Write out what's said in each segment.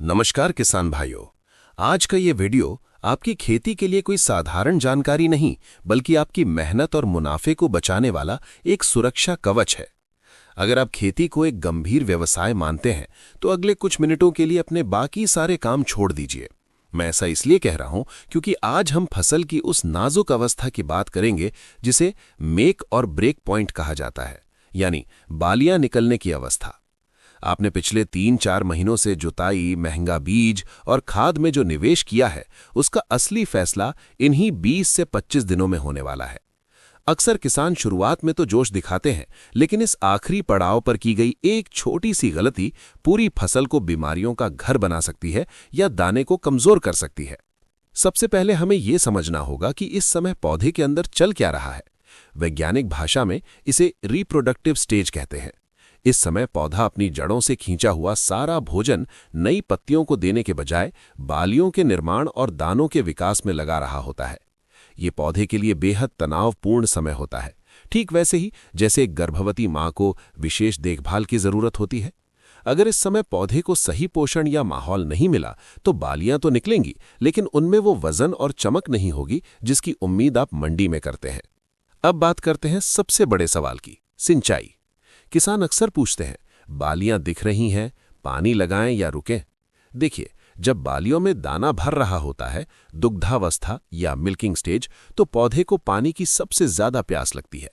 नमस्कार किसान भाइयों। आज का ये वीडियो आपकी खेती के लिए कोई साधारण जानकारी नहीं, बल्कि आपकी मेहनत और मुनाफे को बचाने वाला एक सुरक्षा कवच है। अगर आप खेती को एक गंभीर व्यवसाय मानते हैं तो अगले कुछ मिनटों के लिए अपने बाकी सारे काम छोड़ दीजिए। मैं ऐसा इसलिए कह रहा हूं क्योंकि आज हम फसल की उस नाजुक अवस्था की बात करेंगे जिसे मेक और ब्रेक पॉइंट कहा जाता है, यानी बालियां निकलने की अवस्था। आपने पिछले 3-4 महीनों से जुताई, महंगा बीज और खाद में जो निवेश किया है, उसका असली फैसला इन्हीं 20 से 25 दिनों में होने वाला है। अक्सर किसान शुरुआत में तो जोश दिखाते हैं, लेकिन इस आखिरी पड़ाव पर की गई एक छोटी सी गलती पूरी फसल को बीमारियों का घर बना सकती है या दाने को कमजोर कर सकती है। सबसे पहले हमें यह समझना होगा कि इस समय पौधे के अंदर चल क्या रहा है। वैज्ञानिक भाषा में इसे रिप्रोडक्टिव स्टेज कहते हैं। इस समय पौधा अपनी जड़ों से खींचा हुआ सारा भोजन नई पत्तियों को देने के बजाय बालियों के निर्माण और दानों के विकास में लगा रहा होता है। ये पौधे के लिए बेहद तनावपूर्ण समय होता है, ठीक वैसे ही जैसे एक गर्भवती मां को विशेष देखभाल की जरूरत होती है। अगर इस समय पौधे को सही पोषण या माहौल नहीं मिला तो बालियां तो निकलेंगी, लेकिन उनमें वो वजन और चमक नहीं होगी जिसकी उम्मीद आप मंडी में करते हैं। अब बात करते हैं सबसे बड़े सवाल की, सिंचाई। किसान अक्सर पूछते हैं, बालियां दिख रही हैं, पानी लगाएं या रुकें? देखिए, जब बालियों में दाना भर रहा होता है, दुग्धावस्था या मिल्किंग स्टेज, तो पौधे को पानी की सबसे ज्यादा प्यास लगती है।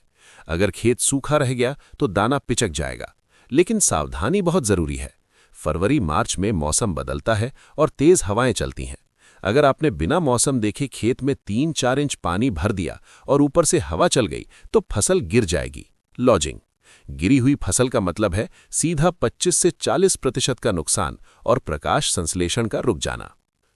अगर खेत सूखा रह गया तो दाना पिचक जाएगा। लेकिन सावधानी बहुत जरूरी है। फरवरी-मार्च में मौसम बदलता है और तेज हवाएं चलती हैं। अगर आपने बिना मौसम देखे खेत में 3-4 इंच पानी भर दिया और ऊपर से हवा चल गई तो फसल गिर जाएगी। लॉजिंग। गिरी हुई फसल का मतलब है सीधा 25 से 40% का नुकसान और प्रकाश संश्लेषण का रुक जाना।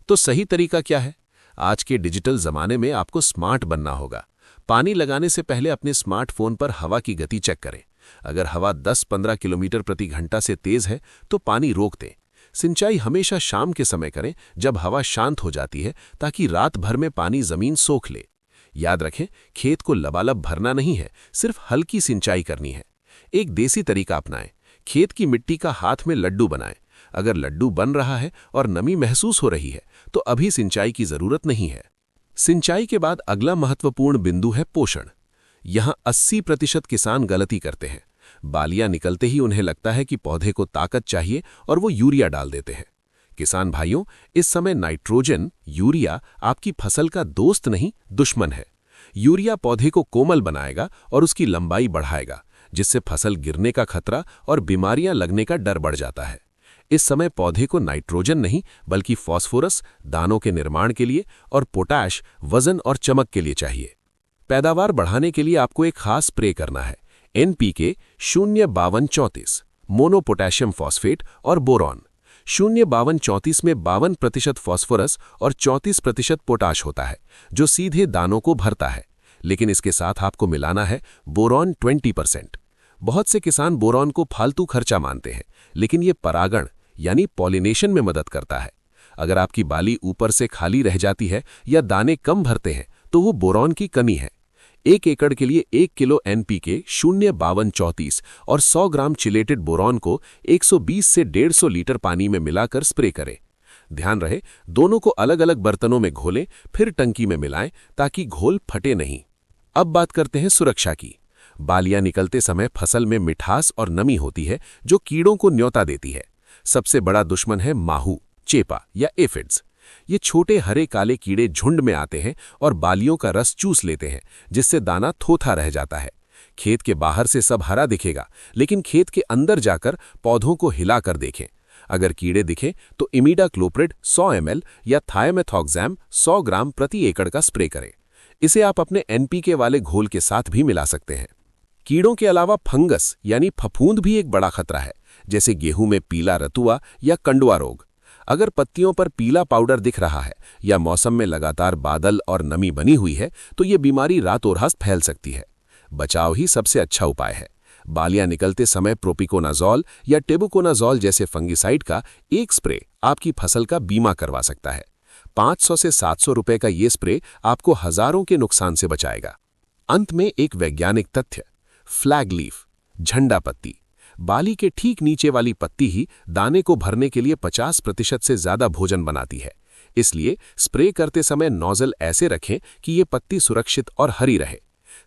तो सही तरीका क्या है? आज के डिजिटल जमाने में आपको स्मार्ट बनना होगा। पानी लगाने से पहले अपने स्मार्टफोन पर हवा की गति चेक करें। अगर हवा 10-15 किलोमीटर प्रति घंटा से तेज है तो पानी रोक दें। सिंचाई हमेशा शाम के समय करें जब हवा शांत हो जाती है, ताकि रात भर में पानी जमीन सोख ले। याद रखें, खेत को लबालब भरना नहीं है, सिर्फ हल्की सिंचाई करनी है। एक देसी तरीका अपनाएं। खेत की मिट्टी का हाथ में लड्डू बनाएं। अगर लड्डू बन रहा है और नमी महसूस हो रही है तो अभी सिंचाई की जरूरत नहीं है। सिंचाई के बाद अगला महत्वपूर्ण बिंदु है पोषण। यहां 80% किसान गलती करते हैं। बालियां निकलते ही उन्हें लगता है कि पौधे को ताकत चाहिए और वो यूरिया डाल देते हैं। किसान भाइयों, इस समय नाइट्रोजन, यूरिया आपकी फसल का दोस्त नहीं, दुश्मन है। यूरिया पौधे को कोमल बनाएगा और उसकी लंबाई बढ़ाएगा, जिससे फसल गिरने का खतरा और बीमारियां लगने का डर बढ़ जाता है। इस समय पौधे को नाइट्रोजन नहीं, बल्कि फास्फोरस दानों के निर्माण के लिए और पोटाश वजन और चमक के लिए चाहिए। पैदावार बढ़ाने के लिए आपको एक खास स्प्रे करना है, NPK 05234, मोनो पोटेशियम फॉस्फेट और बोरॉन। 05234 में 52% फास्फोरस और 34% पोटाश होता है, जो सीधे दानों को भरता है। लेकिन इसके साथ आपको मिलाना है बोरॉन 20%। बहुत से किसान बोरॉन को फालतू खर्चा मानते हैं, लेकिन ये परागण यानी पॉलिनेशन में मदद करता है। अगर आपकी बाली ऊपर से खाली रह जाती है या दाने कम भरते हैं तो वो बोरॉन की कमी है। 1 एकड़ के लिए 1 किलो NPK 05234 और 100 ग्राम चिलेटेड बोरॉन को 120 से 150 लीटर पानी में मिलाकर स्प्रे करें। ध्यान रहे, दोनों को अलग अलग बर्तनों में घोलें, फिर टंकी में मिलाएं ताकि घोल फटे नहीं। अब बात करते हैं सुरक्षा की। बालियां निकलते समय फसल में मिठास और नमी होती है, जो कीड़ों को न्योता देती है। सबसे बड़ा दुश्मन है माहू, चेपा या एफिड्स। ये छोटे हरे काले कीड़े झुंड में आते हैं और बालियों का रस चूस लेते हैं, जिससे दाना थोथा रह जाता है। खेत के बाहर से सब हरा दिखेगा, लेकिन खेत के अंदर जाकर पौधों को हिलाकर देखें। अगर कीड़े दिखें तो इमीडाक्लोप्रिड 100 ml या थायमेथॉक्सैम 100 ग्राम प्रति एकड़ का स्प्रे करें। इसे आप अपने NPK वाले घोल के साथ भी मिला सकते हैं। कीड़ों के अलावा फंगस यानी फफूंद भी एक बड़ा खतरा है, जैसे गेहूं में पीला रतुआ या कंडुआ रोग। अगर पत्तियों पर पीला पाउडर दिख रहा है या मौसम में लगातार बादल और नमी बनी हुई है तो ये बीमारी रातों रात फैल सकती है। बचाव ही सबसे अच्छा उपाय है। बालियां निकलते समय प्रोपिकोनाजोल या टेबुकोनाजोल जैसे फंगिसाइड का एक स्प्रे आपकी फसल का बीमा करवा सकता है। 500 से 700 रुपए का ये स्प्रे आपको हजारों के नुकसान से बचाएगा। अंत में एक वैज्ञानिक तथ्य, फ्लैग लीफ, झंडा पत्ती। बाली के ठीक नीचे वाली पत्ती ही दाने को भरने के लिए 50% से ज्यादा भोजन बनाती है। इसलिए स्प्रे करते समय नोजल ऐसे रखें कि ये पत्ती सुरक्षित और हरी रहे।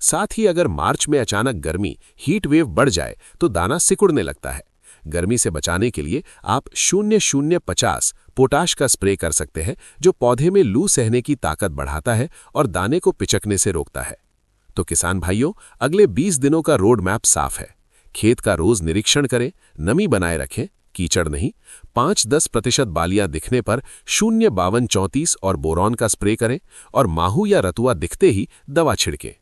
साथ ही अगर मार्च में अचानक गर्मी हीट वेव बढ़ जाए तो दाना सिकुड़ने लगता है। गर्मी से बचाने के लिए आप 0050 पोटाश का स्प्रे कर सकते हैं, जो पौधे में लू सहने की ताकत बढ़ाता है और दाने को पिचकने से रोकता है। तो किसान भाइयों, अगले 20 दिनों का रोड मैप साफ है। खेत का रोज निरीक्षण करें, नमी बनाए रखें, कीचड़ नहीं। 5-10% बालियां दिखने पर 05234 और बोरॉन का स्प्रे करें और माहू या रतुआ दिखते ही दवा छिड़कें।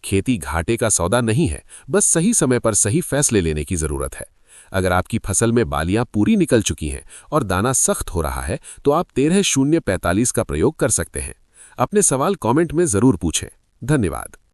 खेती घाटे का सौदा नहीं है, बस सही समय पर सही फैसले लेने की जरूरत है। अगर आपकी फसल में बालियां पूरी निकल चुकी हैं और दाना सख्त हो रहा है तो आप 13-045 का प्रयोग कर सकते हैं। अपने सवाल कमेंट में जरूर पूछें। धन्यवाद।